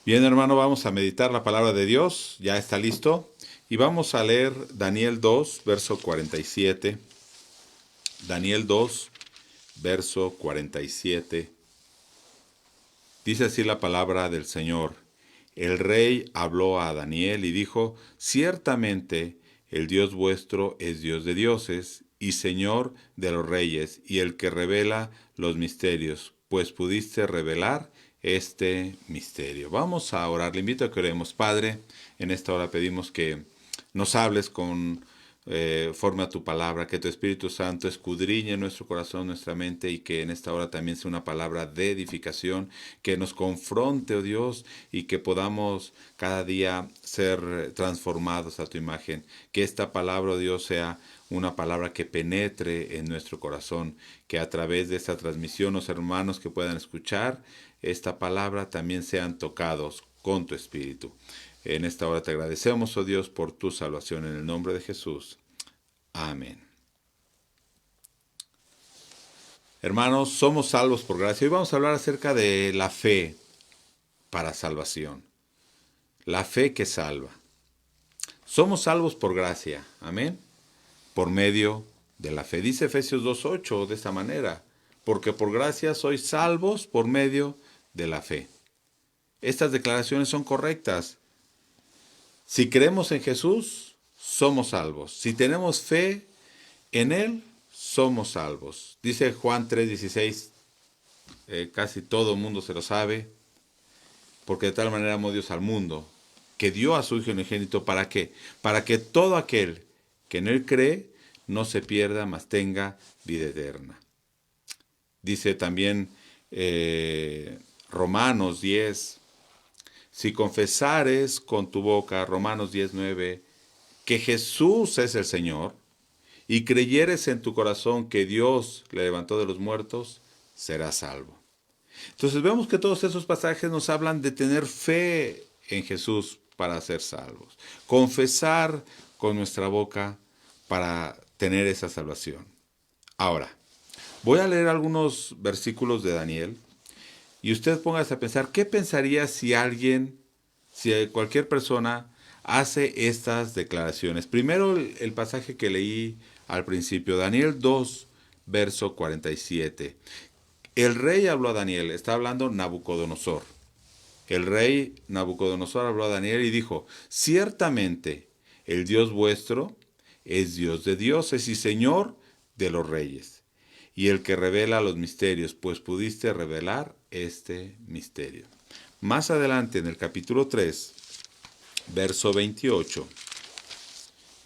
Bien, hermano, vamos a meditar la palabra de Dios. Ya está listo. Y vamos a leer Daniel 2, verso 47. Daniel 2, verso 47. Dice así la palabra del Señor. El rey habló a Daniel y dijo, ciertamente el Dios vuestro es Dios de dioses y Señor de los reyes y el que revela los misterios, pues pudiste revelar este misterio. Vamos a orar. Le invito a que oremos. Padre, en esta hora pedimos que nos hables conforme a tu palabra, que tu Espíritu Santo escudriñe nuestro corazón, nuestra mente y que en esta hora también sea una palabra de edificación, que nos confronte, oh Dios, y que podamos cada día ser transformados a tu imagen. Que esta palabra, oh Dios, sea una palabra que penetre en nuestro corazón, que a través de esta transmisión los hermanos que puedan escuchar esta palabra también sean tocados con tu Espíritu. En esta hora te agradecemos, oh Dios, por tu salvación en el nombre de Jesús. Amén. Hermanos, somos salvos por gracia. Hoy vamos a hablar acerca de la fe para salvación. La fe que salva. Somos salvos por gracia. Amén. Por medio de la fe. Dice Efesios 2:8 de esta manera. Porque por gracia sois salvos por medio de la fe. Estas declaraciones son correctas. Si creemos en Jesús, somos salvos. Si tenemos fe en Él, somos salvos. Dice Juan 3:16, casi todo el mundo se lo sabe, porque de tal manera amó Dios al mundo, que dio a su Hijo unigénito, ¿para qué? Para que todo aquel que en Él cree no se pierda, mas tenga vida eterna. Dice también Romanos 10, si confesares con tu boca, Romanos 10:9, que Jesús es el Señor, y creyeres en tu corazón que Dios le levantó de los muertos, serás salvo. Entonces vemos que todos esos pasajes nos hablan de tener fe en Jesús para ser salvos. Confesar con nuestra boca para tener esa salvación. Ahora, voy a leer algunos versículos de Daniel y usted póngase a pensar, ¿qué pensaría si cualquier persona hace estas declaraciones? Primero el pasaje que leí al principio, Daniel 2, verso 47. El rey habló a Daniel, está hablando Nabucodonosor. El rey Nabucodonosor habló a Daniel y dijo, ciertamente el Dios vuestro es Dios de dioses y Señor de los reyes, y el que revela los misterios, pues pudiste revelar este misterio. Más adelante en el capítulo 3, verso 28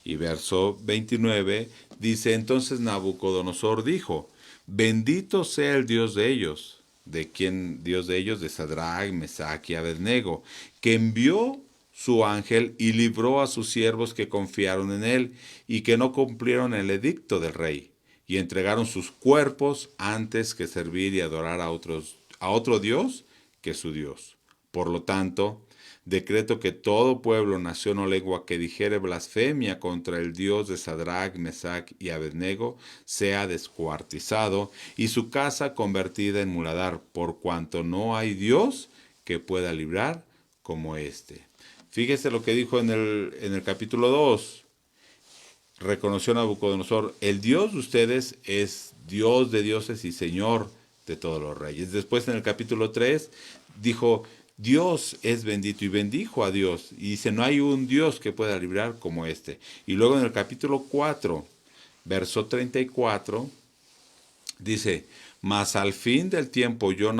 y verso 29, dice, entonces Nabucodonosor dijo, bendito sea el Dios de ellos. ¿De quién Dios de ellos? De Sadrach, Mesach y Abednego, que envió su ángel y libró a sus siervos que confiaron en él y que no cumplieron el edicto del rey y entregaron sus cuerpos antes que servir y adorar a otro Dios que su Dios. Por lo tanto, decreto que todo pueblo, nación o lengua que dijere blasfemia contra el Dios de Sadrach, Mesach y Abednego sea descuartizado y su casa convertida en muladar, por cuanto no hay Dios que pueda librar como éste. Fíjese lo que dijo en el capítulo 2. Reconoció Nabucodonosor, el Dios de ustedes es Dios de dioses y Señor de todos los reyes. Después en el capítulo 3 dijo, Dios es bendito y bendijo a Dios. Y dice, no hay un Dios que pueda librar como este. Y luego en el capítulo 4, verso 34, dice, mas al fin del tiempo yo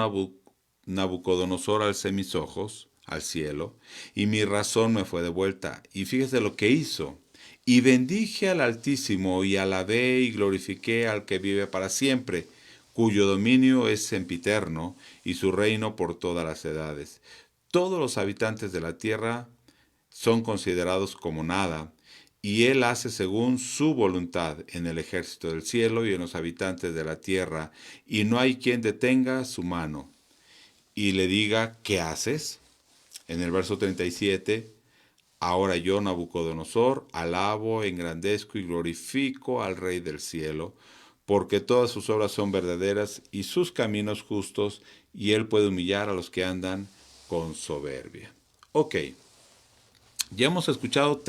Nabucodonosor alcé mis ojos al cielo y mi razón me fue devuelta. Y fíjese lo que hizo. Y bendije al Altísimo y alabé y glorifiqué al que vive para siempre, cuyo dominio es sempiterno y su reino por todas las edades. Todos los habitantes de la tierra son considerados como nada, y él hace según su voluntad en el ejército del cielo y en los habitantes de la tierra, y no hay quien detenga su mano y le diga, ¿qué haces? En el verso 37, ahora yo, Nabucodonosor, alabo, engrandezco y glorifico al Rey del cielo, porque todas sus obras son verdaderas y sus caminos justos, y él puede humillar a los que andan con soberbia. Ok, ya hemos escuchado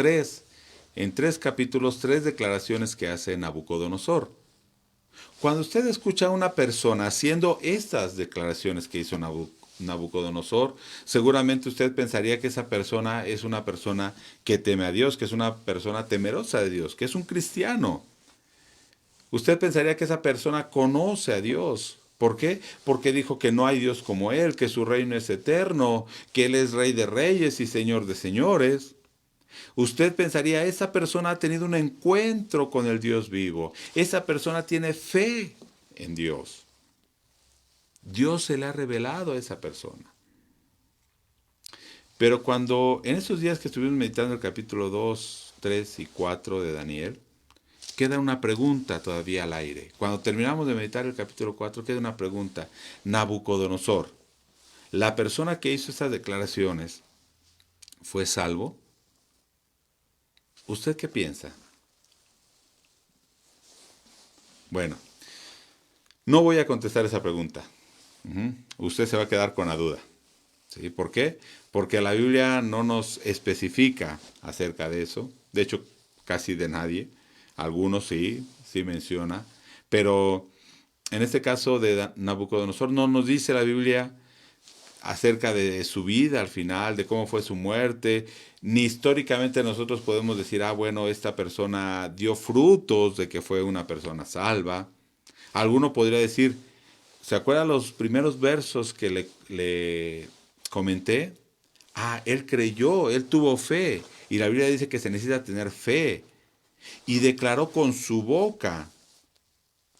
en 3 capítulos, 3 declaraciones que hace Nabucodonosor. Cuando usted escucha a una persona haciendo estas declaraciones que hizo Nabucodonosor, seguramente usted pensaría que esa persona es una persona que teme a Dios, que es una persona temerosa de Dios, que es un cristiano. Usted pensaría que esa persona conoce a Dios. ¿Por qué? Porque dijo que no hay Dios como Él, que su reino es eterno, que Él es Rey de Reyes y Señor de Señores. Usted pensaría, esa persona ha tenido un encuentro con el Dios vivo. Esa persona tiene fe en Dios. Dios se le ha revelado a esa persona. Pero cuando en esos días que estuvimos meditando el capítulo 2, 3 y 4 de Daniel, queda una pregunta todavía al aire. Cuando terminamos de meditar el capítulo 4, queda una pregunta. Nabucodonosor, la persona que hizo estas declaraciones, ¿fue salvo? ¿Usted qué piensa? Bueno, no voy a contestar esa pregunta. Usted se va a quedar con la duda. ¿Sí? ¿Por qué? Porque la Biblia no nos especifica acerca de eso. De hecho, casi de nadie. Algunos sí menciona. Pero en este caso de Nabucodonosor no nos dice la Biblia acerca de su vida al final, de cómo fue su muerte, ni históricamente nosotros podemos decir, bueno, esta persona dio frutos de que fue una persona salva. Alguno podría decir, ¿se acuerdan los primeros versos que le comenté? Él creyó, él tuvo fe. Y la Biblia dice que se necesita tener fe. Y declaró con su boca.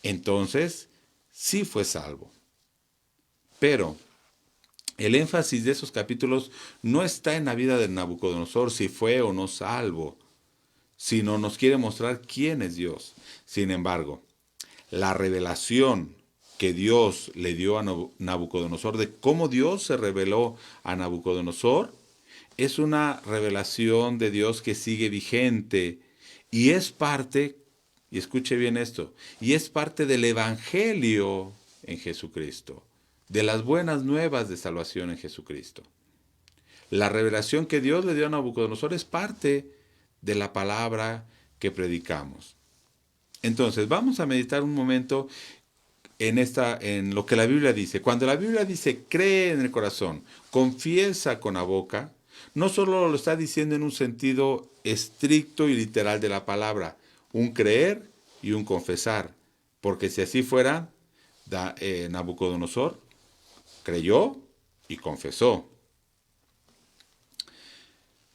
Entonces, sí fue salvo. Pero el énfasis de esos capítulos no está en la vida de Nabucodonosor, si fue o no salvo, sino nos quiere mostrar quién es Dios. Sin embargo, la revelación que Dios le dio a Nabucodonosor, de cómo Dios se reveló a Nabucodonosor, es una revelación de Dios que sigue vigente y es parte, y escuche bien esto, y es parte del Evangelio en Jesucristo, de las buenas nuevas de salvación en Jesucristo. La revelación que Dios le dio a Nabucodonosor es parte de la palabra que predicamos. Entonces, vamos a meditar un momento en lo que la Biblia dice. Cuando la Biblia dice cree en el corazón, confiesa con la boca, no solo lo está diciendo en un sentido estricto y literal de la palabra, un creer y un confesar, porque si así fuera, Nabucodonosor creyó y confesó.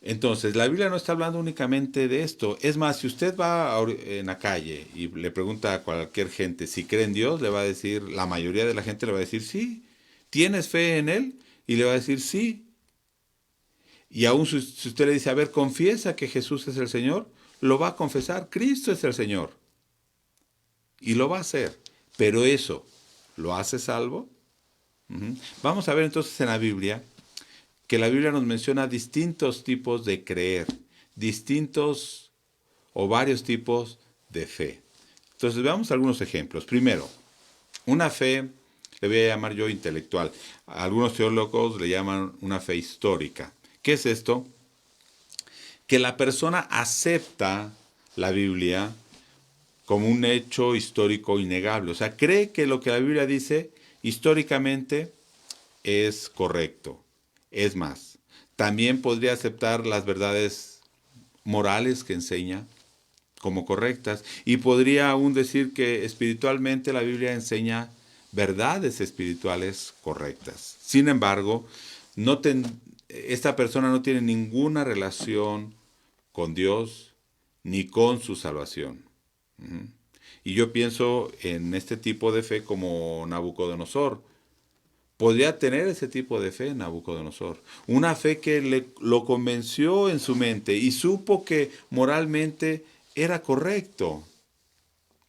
Entonces, la Biblia no está hablando únicamente de esto. Es más, si usted va en la calle y le pregunta a cualquier gente si cree en Dios, le va a decir, la mayoría de la gente le va a decir sí. ¿Tienes fe en Él? Y le va a decir sí. Y aún si usted le dice, a ver, confiesa que Jesús es el Señor, lo va a confesar. Cristo es el Señor. Y lo va a hacer. Pero eso, ¿lo hace salvo? Vamos a ver entonces en la Biblia que la Biblia nos menciona distintos tipos de creer, distintos o varios tipos de fe. Entonces veamos algunos ejemplos. Primero, una fe, le voy a llamar yo intelectual. Algunos teólogos le llaman una fe histórica. ¿Qué es esto? Que la persona acepta la Biblia como un hecho histórico innegable. O sea, cree que lo que la Biblia dice históricamente es correcto. Es más, también podría aceptar las verdades morales que enseña como correctas y podría aún decir que espiritualmente la Biblia enseña verdades espirituales correctas. Sin embargo, esta persona no tiene ninguna relación con Dios ni con su salvación. Y yo pienso en este tipo de fe como Nabucodonosor. Podría tener ese tipo de fe Nabucodonosor. Una fe que lo convenció en su mente y supo que moralmente era correcto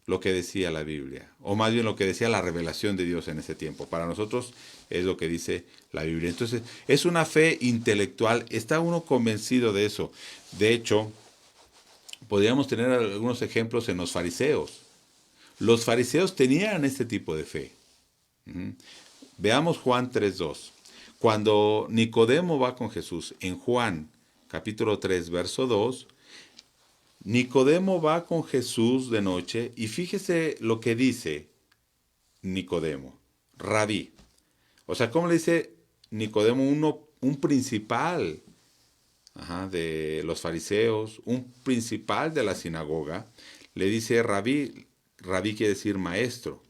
lo que decía la Biblia. O más bien lo que decía la revelación de Dios en ese tiempo. Para nosotros es lo que dice la Biblia. Entonces, es una fe intelectual. Está uno convencido de eso. De hecho, podríamos tener algunos ejemplos en los fariseos. Los fariseos tenían este tipo de fe. Veamos Juan 3:2. Cuando Nicodemo va con Jesús en Juan capítulo 3, verso 2, Nicodemo va con Jesús de noche y fíjese lo que dice Nicodemo, Rabí. O sea, ¿cómo le dice Nicodemo, un principal de los fariseos, un principal de la sinagoga? Le dice Rabí, Rabí quiere decir maestro.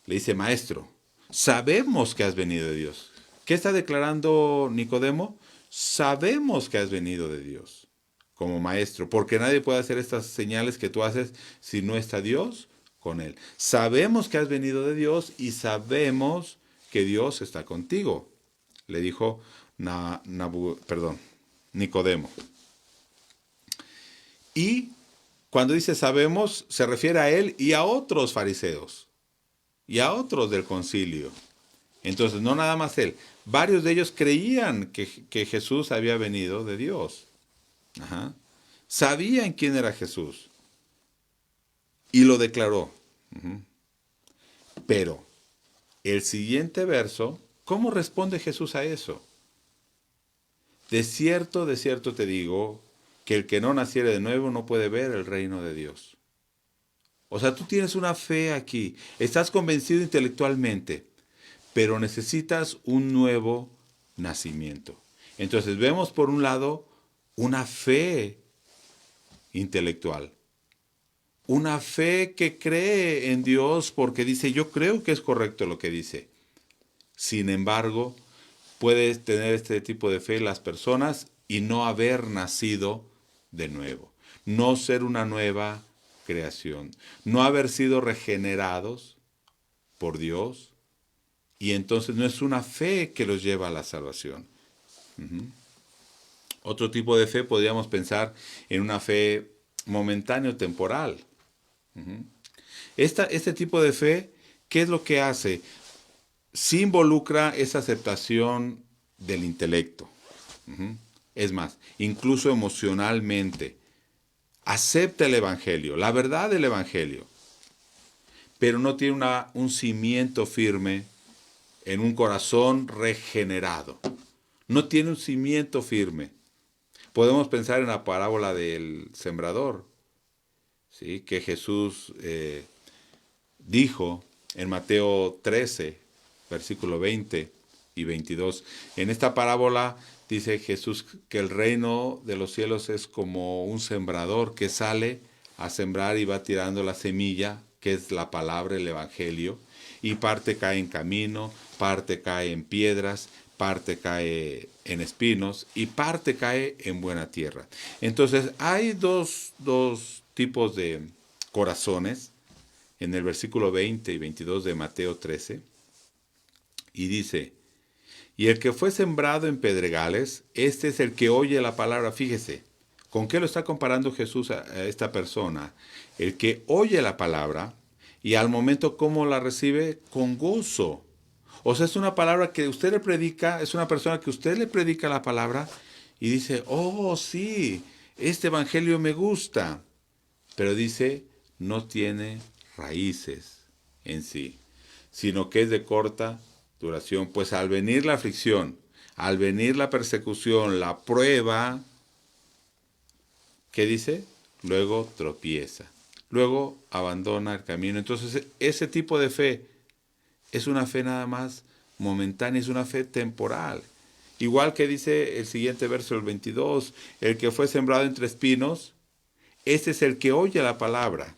Le dice, maestro, sabemos que has venido de Dios. ¿Qué está declarando Nicodemo? Sabemos que has venido de Dios como maestro, porque nadie puede hacer estas señales que tú haces si no está Dios con él. Sabemos que has venido de Dios y sabemos que Dios está contigo, le dijo Nicodemo. Y cuando dice sabemos, se refiere a él y a otros fariseos y a otros del concilio. Entonces, no nada más él. Varios de ellos creían que Jesús había venido de Dios. Ajá. Sabían quién era Jesús. Y lo declaró. Pero, el siguiente verso, ¿cómo responde Jesús a eso? De cierto te digo, que el que no naciere de nuevo no puede ver el reino de Dios. O sea, tú tienes una fe aquí. Estás convencido intelectualmente, pero necesitas un nuevo nacimiento. Entonces vemos por un lado una fe intelectual, una fe que cree en Dios porque dice, yo creo que es correcto lo que dice. Sin embargo, puedes tener este tipo de fe las personas y no haber nacido de nuevo, no ser una nueva creación, no haber sido regenerados por Dios, y entonces no es una fe que los lleva a la salvación. Otro tipo de fe podríamos pensar en una fe momentánea o temporal. Este tipo de fe, ¿qué es lo que hace? Sí involucra esa aceptación del intelecto. Es más, incluso emocionalmente. Acepta el Evangelio, la verdad del Evangelio, pero no tiene un cimiento firme en un corazón regenerado. No tiene un cimiento firme. Podemos pensar en la parábola del sembrador, ¿sí? Que Jesús dijo en Mateo 13, versículo 20 y 22. En esta parábola dice Jesús que el reino de los cielos es como un sembrador que sale a sembrar y va tirando la semilla, que es la palabra, el Evangelio, y parte cae en camino, parte cae en piedras, parte cae en espinos y parte cae en buena tierra. Entonces hay dos tipos de corazones en el versículo 20 y 22 de Mateo 13, y dice, y el que fue sembrado en pedregales, este es el que oye la palabra. Fíjese, ¿con qué lo está comparando Jesús a esta persona? El que oye la palabra y al momento cómo la recibe, con gozo. O sea, es una palabra que usted le predica, es una persona que usted le predica la palabra y dice, oh sí, este evangelio me gusta. Pero dice, no tiene raíces en sí, sino que es de corta duración. Pues al venir la aflicción, al venir la persecución, la prueba, ¿qué dice? Luego tropieza, luego abandona el camino. Entonces ese tipo de fe es una fe nada más momentánea, es una fe temporal. Igual que dice el siguiente verso, el 22, el que fue sembrado entre espinos, ese es el que oye la palabra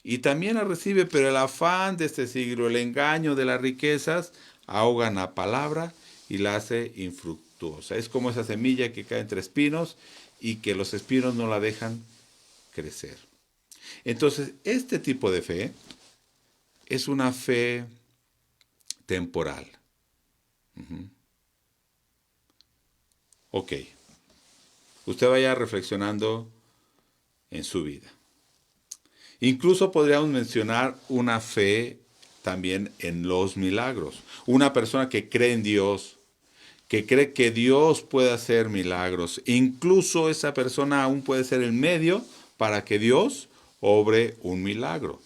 y también la recibe, pero el afán de este siglo, el engaño de las riquezas, ahogan la palabra y la hace infructuosa. Es como esa semilla que cae entre espinos y que los espinos no la dejan crecer. Entonces, este tipo de fe es una fe temporal. Ok. Usted vaya reflexionando en su vida. Incluso podríamos mencionar una fe también en los milagros. Una persona que cree en Dios, que cree que Dios puede hacer milagros. Incluso esa persona aún puede ser el medio para que Dios obre un milagro.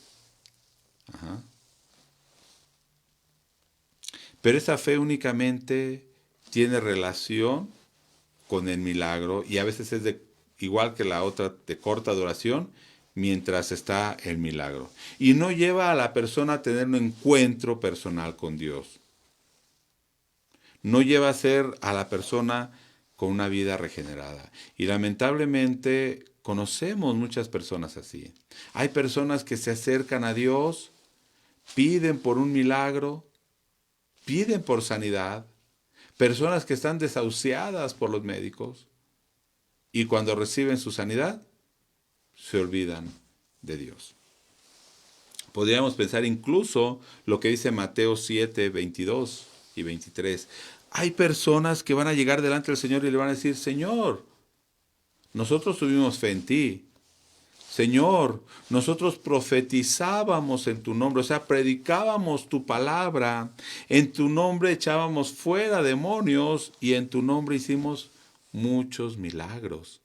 Pero esa fe únicamente tiene relación con el milagro y a veces es igual que la otra de corta duración mientras está el milagro. Y no lleva a la persona a tener un encuentro personal con Dios. No lleva a ser a la persona con una vida regenerada. Y lamentablemente conocemos muchas personas así. Hay personas que se acercan a Dios, piden por un milagro, piden por sanidad, personas que están desahuciadas por los médicos y cuando reciben su sanidad se olvidan de Dios. Podríamos pensar incluso lo que dice Mateo 7, 22 y 23. Hay personas que van a llegar delante del Señor y le van a decir, Señor, nosotros tuvimos fe en ti. Señor, nosotros profetizábamos en tu nombre, o sea, predicábamos tu palabra, en tu nombre echábamos fuera demonios y en tu nombre hicimos muchos milagros.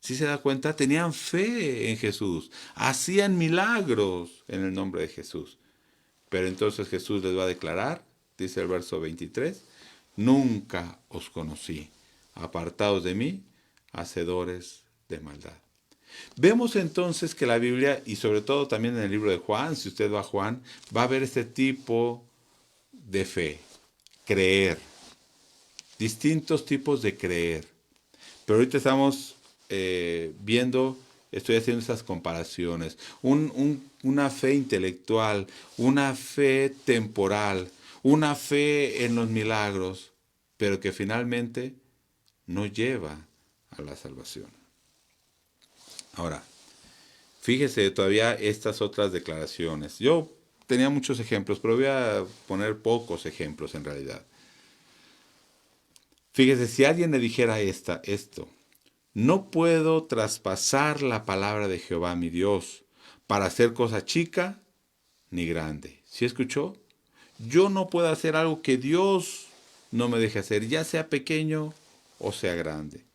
¿Sí se da cuenta? Tenían fe en Jesús, hacían milagros en el nombre de Jesús. Pero entonces Jesús les va a declarar, dice el verso 23, nunca os conocí, apartados de mí, hacedores de maldad. Vemos entonces que la Biblia, y sobre todo también en el libro de Juan, si usted va a Juan, va a ver este tipo de fe, creer, distintos tipos de creer. Pero ahorita estamos viendo, estoy haciendo esas comparaciones, una fe intelectual, una fe temporal, una fe en los milagros, pero que finalmente no lleva a la salvación. Ahora, fíjese todavía estas otras declaraciones. Yo tenía muchos ejemplos, pero voy a poner pocos ejemplos en realidad. Fíjese, si alguien le dijera esto, no puedo traspasar la palabra de Jehová mi Dios para hacer cosa chica ni grande. ¿Sí escuchó? Yo no puedo hacer algo que Dios no me deje hacer, ya sea pequeño o sea grande.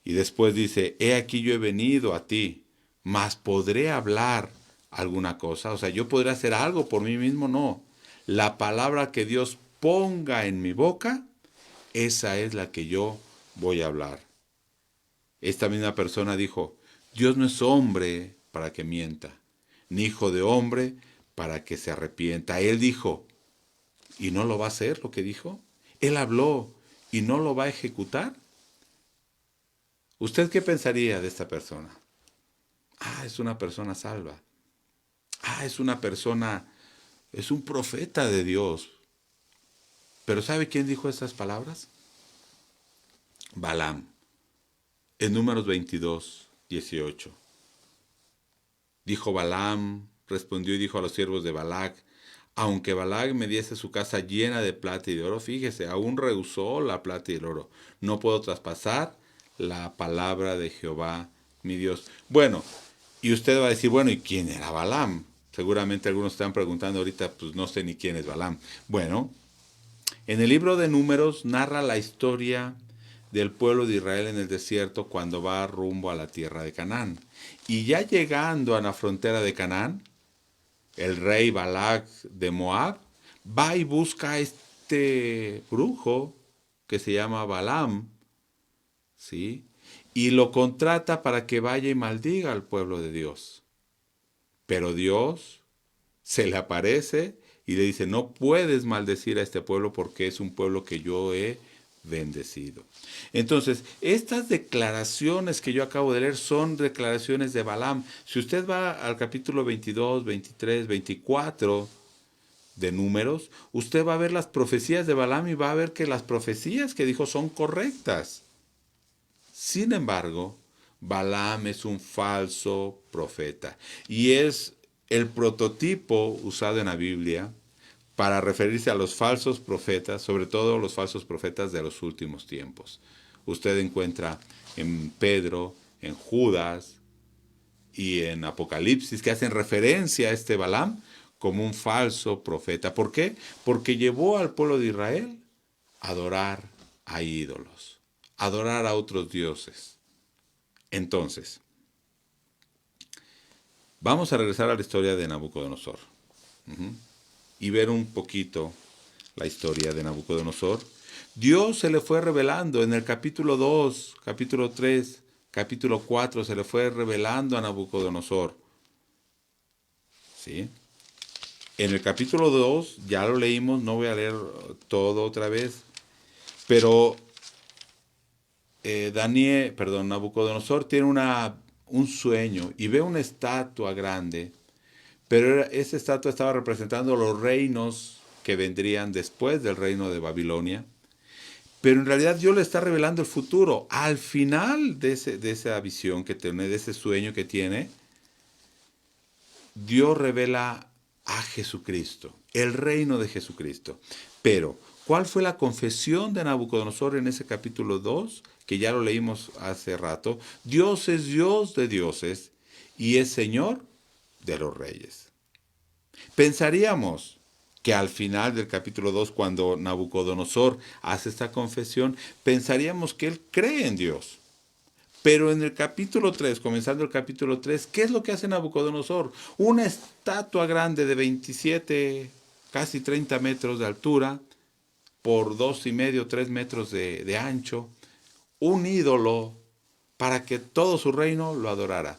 Y después dice, he aquí yo he venido a ti, mas podré hablar alguna cosa. O sea, yo podré hacer algo por mí mismo, no. La palabra que Dios ponga en mi boca, esa es la que yo voy a hablar. Esta misma persona dijo, Dios no es hombre para que mienta, ni hijo de hombre para que se arrepienta. Él dijo, ¿y no lo va a hacer lo que dijo? Él habló, ¿y no lo va a ejecutar? ¿Usted qué pensaría de esta persona? Es una persona salva. Es una persona, es un profeta de Dios. Pero ¿sabe quién dijo estas palabras? Balaam. En Números 22, 18. Dijo Balaam, respondió y dijo a los siervos de Balac, aunque Balac me diese su casa llena de plata y de oro, fíjese, aún rehusó la plata y el oro. No puedo traspasar la palabra de Jehová, mi Dios. Bueno, y usted va a decir, bueno, ¿y quién era Balaam? Seguramente algunos están preguntando ahorita, pues no sé ni quién es Balaam. Bueno, en el libro de Números narra la historia del pueblo de Israel en el desierto cuando va rumbo a la tierra de Canaán. Y ya llegando a la frontera de Canaán, el rey Balac de Moab va y busca a este brujo que se llama Balaam, ¿sí? Y lo contrata para que vaya y maldiga al pueblo de Dios. Pero Dios se le aparece y le dice, no puedes maldecir a este pueblo porque es un pueblo que yo he bendecido. Entonces, estas declaraciones que yo acabo de leer son declaraciones de Balaam. Si usted va al capítulo 22, 23, 24 de Números, usted va a ver las profecías de Balaam y va a ver que las profecías que dijo son correctas. Sin embargo, Balaam es un falso profeta y es el prototipo usado en la Biblia para referirse a los falsos profetas, sobre todo los falsos profetas de los últimos tiempos. Usted encuentra en Pedro, en Judas y en Apocalipsis que hacen referencia a este Balaam como un falso profeta. ¿Por qué? Porque llevó al pueblo de Israel a adorar a ídolos, a adorar a otros dioses. Entonces, vamos a regresar a la historia de Nabucodonosor y ver un poquito la historia de Nabucodonosor. Dios se le fue revelando en el capítulo 2, capítulo 3, capítulo 4, se le fue revelando a Nabucodonosor. ¿Sí? En el capítulo 2, ya lo leímos, no voy a leer todo otra vez, pero Nabucodonosor tiene un sueño y ve una estatua grande, pero esa estatua estaba representando los reinos que vendrían después del reino de Babilonia. Pero en realidad Dios le está revelando el futuro. Al final de esa visión que tiene, de ese sueño que tiene, Dios revela a Jesucristo, el reino de Jesucristo. Pero, ¿cuál fue la confesión de Nabucodonosor en ese capítulo 2? Que ya lo leímos hace rato. Dios es Dios de dioses y es Señor de los reyes. Pensaríamos que al final del capítulo 2, cuando Nabucodonosor hace esta confesión, pensaríamos que él cree en Dios. Pero en el capítulo 3, comenzando el capítulo 3, ¿qué es lo que hace Nabucodonosor? Una estatua grande de 27, casi 30 metros de altura, por 2,5, 3 metros de ancho, un ídolo para que todo su reino lo adorara.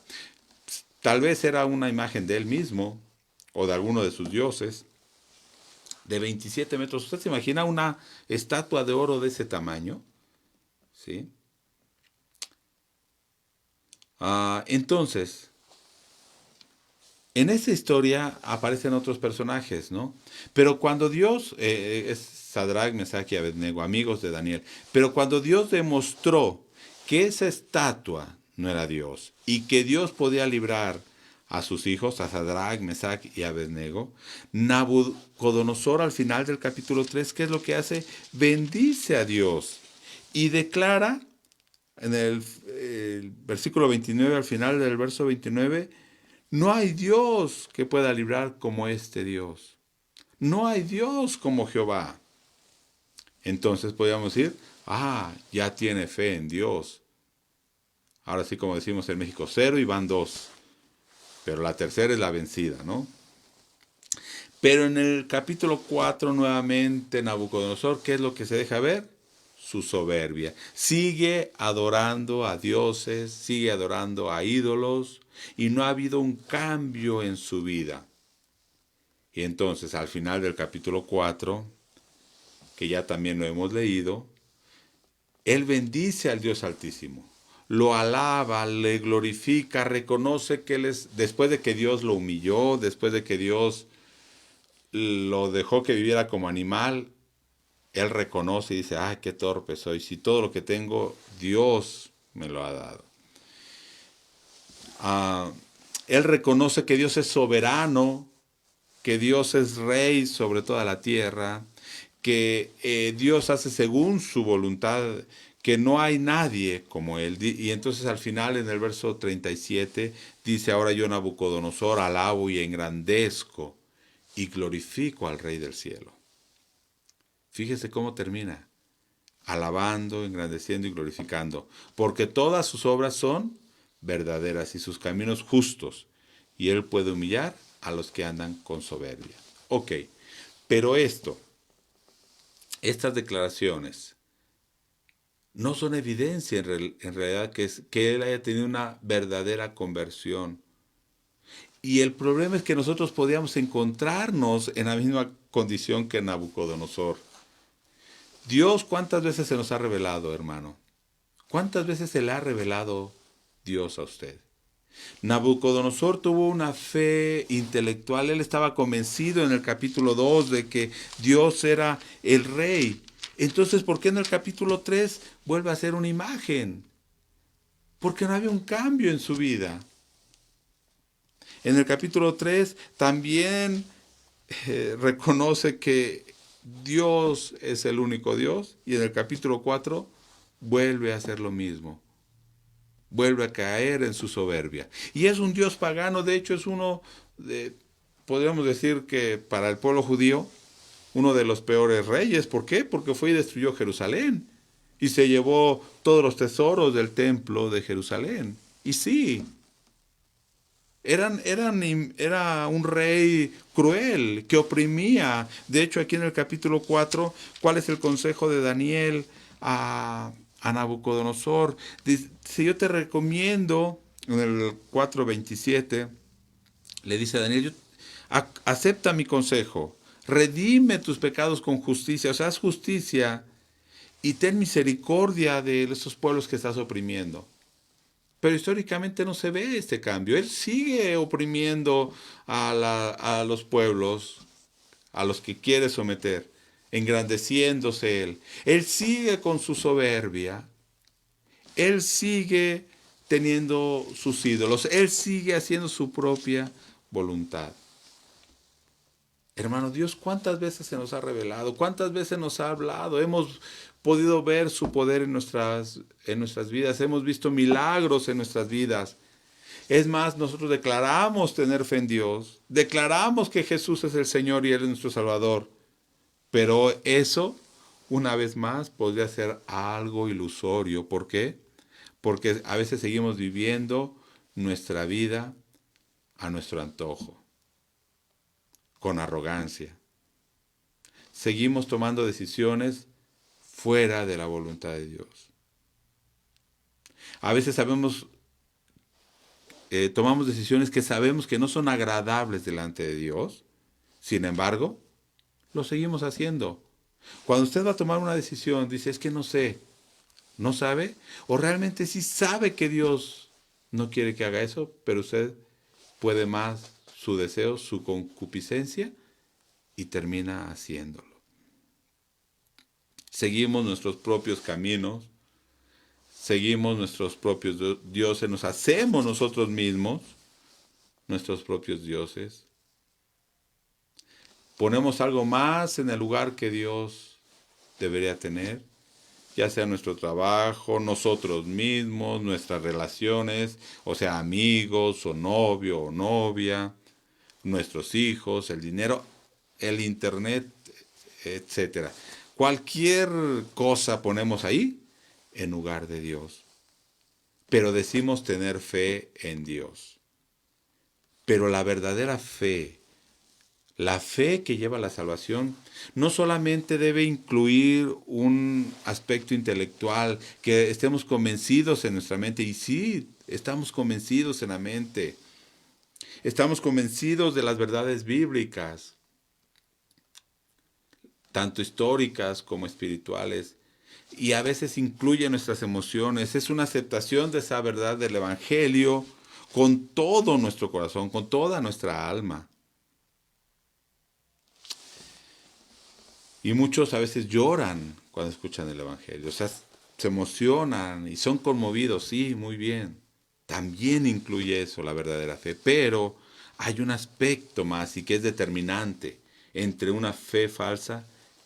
Tal vez era una imagen de él mismo o de alguno de sus dioses, de 27 metros. ¿Usted se imagina una estatua de oro de ese tamaño? ¿Sí? Entonces, en esta historia aparecen otros personajes, ¿no? Pero cuando Dios, es Sadrach, Mesach y Abednego, amigos de Daniel, pero cuando Dios demostró que esa estatua no era Dios y que Dios podía librar a sus hijos, a Sadrach, Mesach y Abednego, Nabucodonosor al final del capítulo 3, ¿qué es lo que hace? Bendice a Dios y declara en el versículo 29, al final del verso 29, no hay Dios que pueda librar como este Dios. No hay Dios como Jehová. Entonces podríamos decir, ya tiene fe en Dios. Ahora sí, como decimos en México, 0 y van 2. Pero la tercera es la vencida, ¿no? Pero en el capítulo 4 nuevamente Nabucodonosor, ¿qué es lo que se deja ver? Su soberbia. Sigue adorando a dioses, sigue adorando a ídolos y no ha habido un cambio en su vida. Y entonces al final del capítulo 4, que ya también lo hemos leído, él bendice al Dios Altísimo, lo alaba, le glorifica, reconoce que él es, después de que Dios lo humilló, después de que Dios lo dejó que viviera como animal, él reconoce y dice, qué torpe soy, si todo lo que tengo Dios me lo ha dado. Él reconoce que Dios es soberano, que Dios es rey sobre toda la tierra, que Dios hace según su voluntad, que no hay nadie como él. Y entonces al final en el verso 37 dice, ahora yo Nabucodonosor alabo y engrandezco y glorifico al Rey del cielo. Fíjese cómo termina, alabando, engrandeciendo y glorificando, porque todas sus obras son verdaderas y sus caminos justos, y él puede humillar a los que andan con soberbia. Ok, pero estas declaraciones no son evidencia en realidad que él haya tenido una verdadera conversión. Y el problema es que nosotros podíamos encontrarnos en la misma condición que Nabucodonosor. Dios, ¿cuántas veces se nos ha revelado, hermano? ¿Cuántas veces se le ha revelado Dios a usted? Nabucodonosor tuvo una fe intelectual, él estaba convencido en el capítulo 2 de que Dios era el rey. Entonces, ¿por qué en el capítulo 3 vuelve a ser una imagen? Porque no había un cambio en su vida. En el capítulo 3 también reconoce que Dios es el único Dios, y en el capítulo 4 vuelve a hacer lo mismo. Vuelve a caer en su soberbia. Y es un Dios pagano, de hecho es podríamos decir que para el pueblo judío, uno de los peores reyes. ¿Por qué? Porque fue y destruyó Jerusalén. Y se llevó todos los tesoros del templo de Jerusalén. Y sí, Era un rey cruel que oprimía. De hecho, aquí en el capítulo 4, ¿cuál es el consejo de Daniel a Nabucodonosor? Dice, yo te recomiendo, en el 4:27, le dice a Daniel, acepta mi consejo, redime tus pecados con justicia, o sea, haz justicia y ten misericordia de esos pueblos que estás oprimiendo. Pero históricamente no se ve este cambio. Él sigue oprimiendo a los pueblos a los que quiere someter, engrandeciéndose él. Él sigue con su soberbia. Él sigue teniendo sus ídolos. Él sigue haciendo su propia voluntad. Hermano, Dios cuántas veces se nos ha revelado, cuántas veces nos ha hablado, hemos podido ver su poder en nuestras vidas, hemos visto milagros en nuestras vidas. Es más, nosotros declaramos tener fe en Dios, declaramos que Jesús es el Señor y Él es nuestro Salvador, pero eso, una vez más, podría ser algo ilusorio. ¿Por qué? Porque a veces seguimos viviendo nuestra vida a nuestro antojo, con arrogancia. Seguimos tomando decisiones fuera de la voluntad de Dios. A veces tomamos decisiones que sabemos que no son agradables delante de Dios, sin embargo, lo seguimos haciendo. Cuando usted va a tomar una decisión, dice, es que no sé, no sabe, o realmente sí sabe que Dios no quiere que haga eso, pero usted puede más su deseo, su concupiscencia, y termina haciéndolo. Seguimos nuestros propios caminos, seguimos nuestros propios dioses, nos hacemos nosotros mismos nuestros propios dioses. Ponemos algo más en el lugar que Dios debería tener, ya sea nuestro trabajo, nosotros mismos, nuestras relaciones, o sea, amigos o novio o novia, nuestros hijos, el dinero, el internet, etcétera. Cualquier cosa ponemos ahí en lugar de Dios. Pero decimos tener fe en Dios. Pero la verdadera fe, la fe que lleva a la salvación, no solamente debe incluir un aspecto intelectual, que estemos convencidos en nuestra mente, y sí, estamos convencidos en la mente, estamos convencidos de las verdades bíblicas, tanto históricas como espirituales, y a veces incluye nuestras emociones. Es una aceptación de esa verdad del Evangelio con todo nuestro corazón, con toda nuestra alma. Y muchos a veces lloran cuando escuchan el Evangelio, o sea, se emocionan y son conmovidos, sí, muy bien. También incluye eso, la verdadera fe, pero hay un aspecto más y que es determinante entre una fe falsa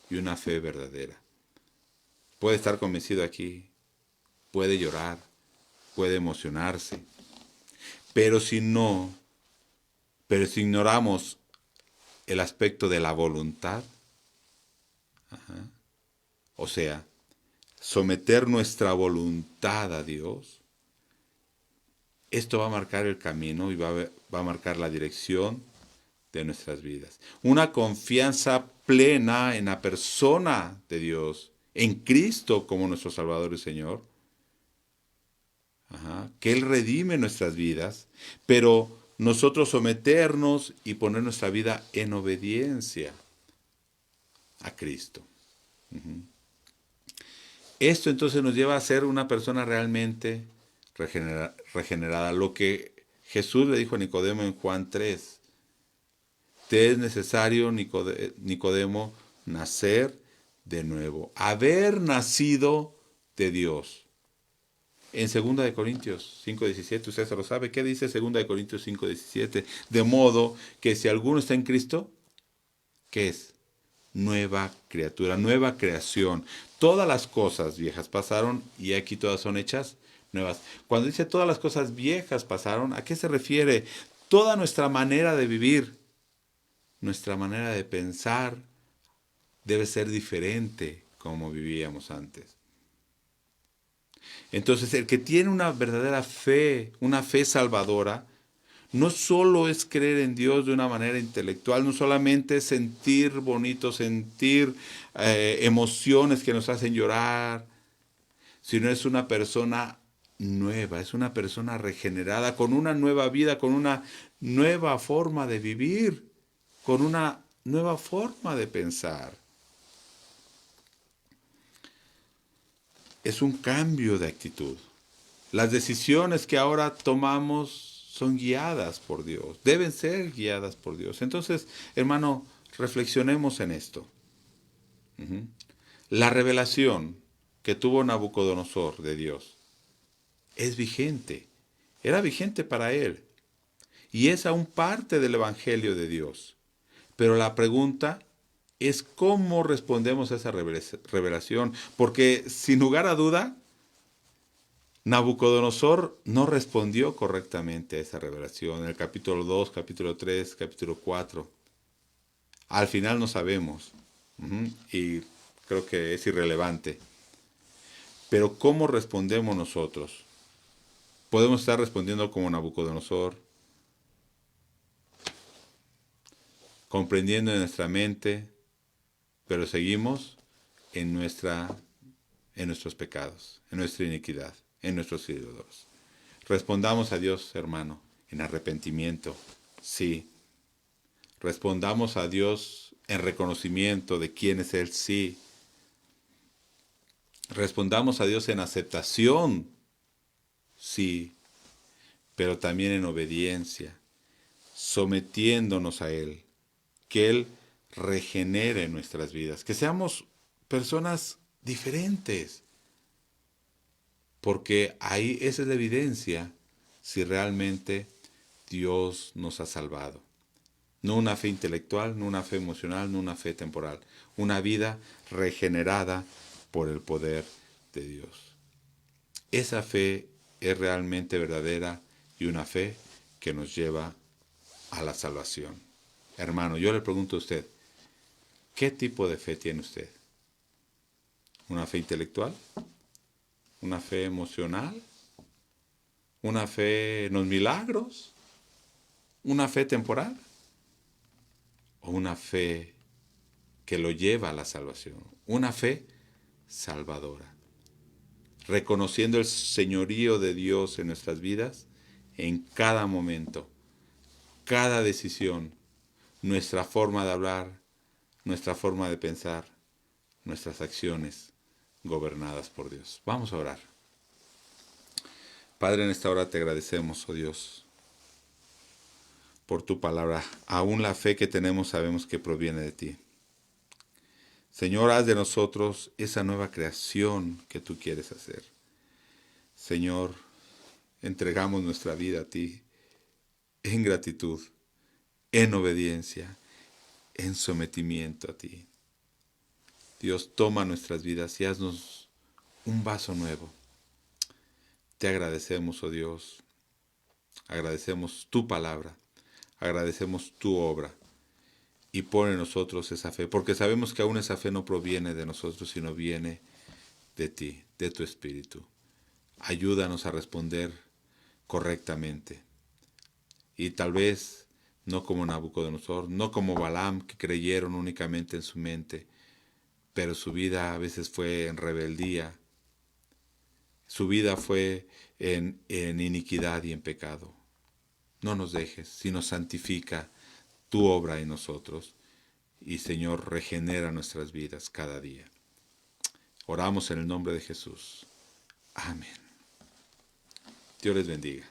y una fe verdadera. Puede estar convencido aquí, puede llorar, puede emocionarse, pero pero si ignoramos el aspecto de la voluntad, o sea, someter nuestra voluntad a Dios, esto va a marcar el camino y va a marcar la dirección de nuestras vidas. Una confianza plena en la persona de Dios, en Cristo como nuestro Salvador y Señor, que Él redime nuestras vidas, pero nosotros someternos y poner nuestra vida en obediencia a Cristo. Esto entonces nos lleva a ser una persona realmente regenerada. Lo que Jesús le dijo a Nicodemo en Juan 3. Te es necesario, Nicodemo, nacer de nuevo. Haber nacido de Dios. En 2 Corintios 5:17, usted se lo sabe. ¿Qué dice 2 Corintios 5:17? De modo que si alguno está en Cristo, ¿qué es? Nueva criatura, nueva creación. Todas las cosas viejas pasaron y aquí todas son hechas nuevas. Cuando dice todas las cosas viejas pasaron, ¿a qué se refiere? Toda nuestra manera de vivir, nuestra manera de pensar debe ser diferente como vivíamos antes. Entonces, el que tiene una verdadera fe, una fe salvadora, No solo es creer en Dios de una manera intelectual, no solamente es sentir bonito, sentir emociones que nos hacen llorar, sino es una persona nueva, es una persona regenerada, con una nueva vida, con una nueva forma de vivir, con una nueva forma de pensar. Es un cambio de actitud. Las decisiones que ahora tomamos son guiadas por Dios, deben ser guiadas por Dios. Entonces, hermano, reflexionemos en esto. La revelación que tuvo Nabucodonosor de Dios es vigente, era vigente para él y es aún parte del Evangelio de Dios. Pero la pregunta es cómo respondemos a esa revelación, porque sin lugar a duda, Nabucodonosor no respondió correctamente a esa revelación. En el capítulo 2, capítulo 3, capítulo 4. Al final no sabemos. Y creo que es irrelevante. Pero ¿cómo respondemos nosotros? Podemos estar respondiendo como Nabucodonosor, comprendiendo en nuestra mente, pero seguimos en nuestros pecados, en nuestra iniquidad, en nuestros ídolos. Respondamos a Dios, hermano, en arrepentimiento, sí. Respondamos a Dios en reconocimiento de quién es Él, sí. Respondamos a Dios en aceptación, sí, pero también en obediencia, sometiéndonos a Él, que Él regenere nuestras vidas, que seamos personas diferentes, porque ahí esa es la evidencia si realmente Dios nos ha salvado. No una fe intelectual, no una fe emocional, no una fe temporal, una vida regenerada por el poder de Dios. Esa fe es realmente verdadera y una fe que nos lleva a la salvación. Hermano, yo le pregunto a usted, ¿qué tipo de fe tiene usted? ¿Una fe intelectual? ¿Una fe emocional? ¿Una fe en los milagros? ¿Una fe temporal? ¿O una fe que lo lleva a la salvación? Una fe salvadora, reconociendo el señorío de Dios en nuestras vidas en cada momento, cada decisión, nuestra forma de hablar, nuestra forma de pensar, nuestras acciones gobernadas por Dios. Vamos a orar. Padre, en esta hora te agradecemos, oh Dios, por tu palabra. Aún la fe que tenemos sabemos que proviene de ti. Señor, haz de nosotros esa nueva creación que tú quieres hacer. Señor, entregamos nuestra vida a ti en gratitud, en obediencia, en sometimiento a ti. Dios, toma nuestras vidas y haznos un vaso nuevo. Te agradecemos, oh Dios, agradecemos tu palabra, agradecemos tu obra y pon en nosotros esa fe, porque sabemos que aún esa fe no proviene de nosotros, sino viene de ti, de tu Espíritu. Ayúdanos a responder correctamente. Y tal vez no como Nabucodonosor, no como Balaam, que creyeron únicamente en su mente, pero su vida a veces fue en rebeldía, su vida fue en iniquidad y en pecado. No nos dejes, sino santifica tu obra en nosotros y, Señor, regenera nuestras vidas cada día. Oramos en el nombre de Jesús. Amén. Dios les bendiga.